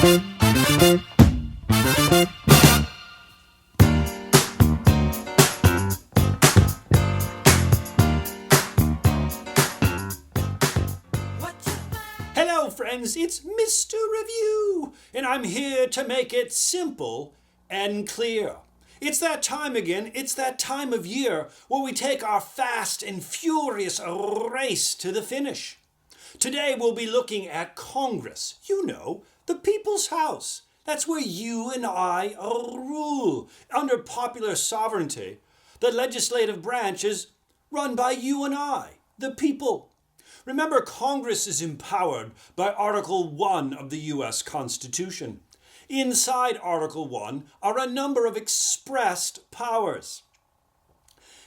Hello friends, it's Mr. Review, and I'm here to make it simple and clear. It's that time again, it's that time of year where we take our fast and furious race to the finish. Today we'll be looking at Congress, you know, the People's House. That's where you and I rule. Under popular sovereignty, the legislative branch is run by you and I, the people. Remember, Congress is empowered by Article 1 of the U.S. Constitution. Inside Article 1 are a number of expressed powers.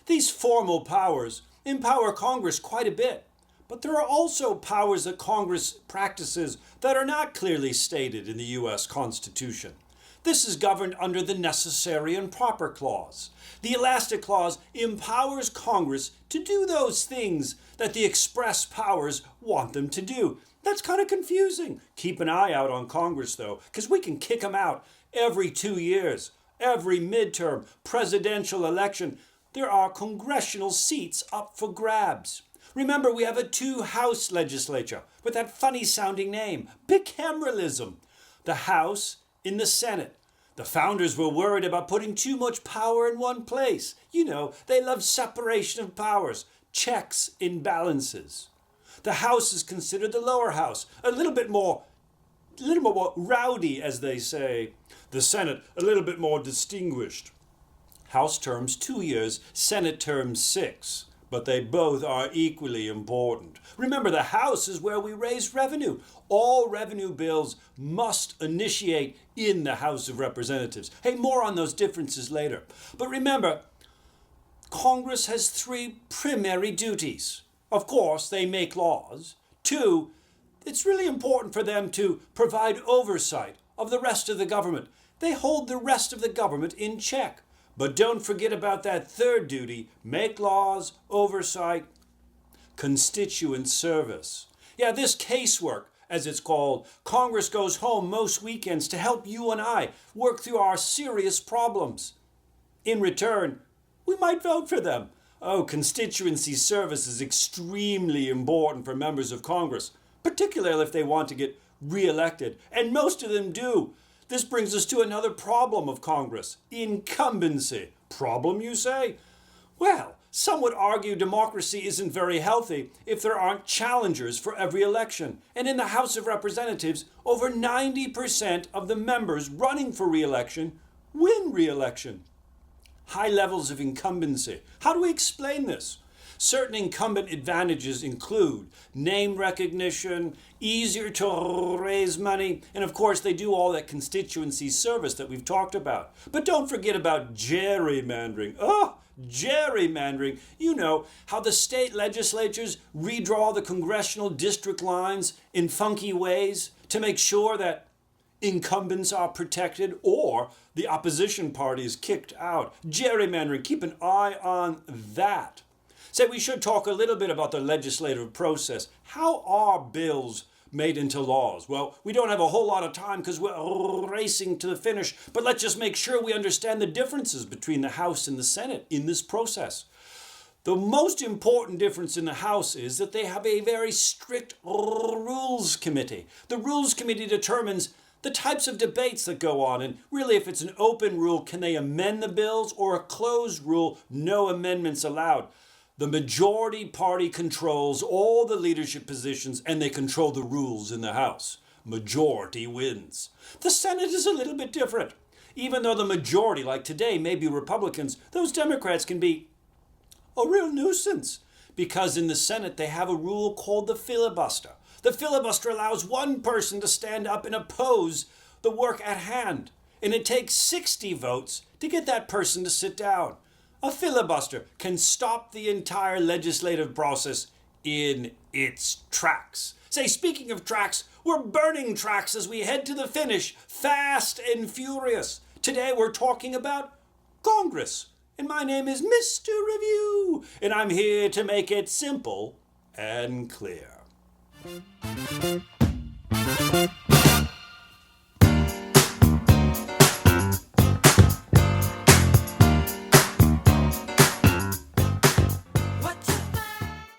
These formal powers empower Congress quite a bit, but there are also powers that Congress practices that are not clearly stated in the U.S. Constitution. This is governed under the Necessary and Proper Clause. The Elastic Clause empowers Congress to do those things that the express powers want them to do. That's kind of confusing. Keep an eye out on Congress, though, because we can kick them out every 2 years. Every midterm, presidential election, there are congressional seats up for grabs. Remember, we have a two-house legislature with that funny-sounding name, bicameralism. The House in the Senate. The founders were worried about putting too much power in one place. You know, they love separation of powers, checks and balances. The House is considered the lower house, a little bit more rowdy, as they say. The Senate, a little bit more distinguished. House terms 2 years, Senate terms 6. But they both are equally important. Remember, the House is where we raise revenue. All revenue bills must initiate in the House of Representatives. Hey, more on those differences later. But remember, Congress has 3 primary duties. Of course, they make laws. 2, it's really important for them to provide oversight of the rest of the government. They hold the rest of the government in check. But don't forget about that 3rd duty, make laws, oversight, constituent service. Yeah, this casework, as it's called, Congress goes home most weekends to help you and I work through our serious problems. In return, we might vote for them. Oh, constituency service is extremely important for members of Congress, particularly if they want to get re-elected, and most of them do. This brings us to another problem of Congress, incumbency. Problem, you say? Well, some would argue democracy isn't very healthy if there aren't challengers for every election. And in the House of Representatives, over 90% of the members running for re-election win re-election. High levels of incumbency. How do we explain this? Certain incumbent advantages include name recognition, easier to raise money, and of course they do all that constituency service that we've talked about. But don't forget about gerrymandering. Oh, gerrymandering. You know how the state legislatures redraw the congressional district lines in funky ways to make sure that incumbents are protected or the opposition party is kicked out. Gerrymandering, keep an eye on that. Say, we should talk a little bit about the legislative process. How are bills made into laws? Well, we don't have a whole lot of time because we're racing to the finish, but let's just make sure we understand the differences between the House and the Senate in this process. The most important difference in the House is that they have a very strict rules committee. The rules committee determines the types of debates that go on, and really if it's an open rule, can they amend the bills, or a closed rule, no amendments allowed. The majority party controls all the leadership positions and they control the rules in the House. Majority wins. The Senate is a little bit different. Even though the majority, like today, may be Republicans, those Democrats can be a real nuisance because in the Senate they have a rule called the filibuster. The filibuster allows one person to stand up and oppose the work at hand, and it takes 60 votes to get that person to sit down. A filibuster can stop the entire legislative process in its tracks. Say, speaking of tracks, we're burning tracks as we head to the finish, fast and furious. Today we're talking about Congress. And my name is Mr. Review, and I'm here to make it simple and clear.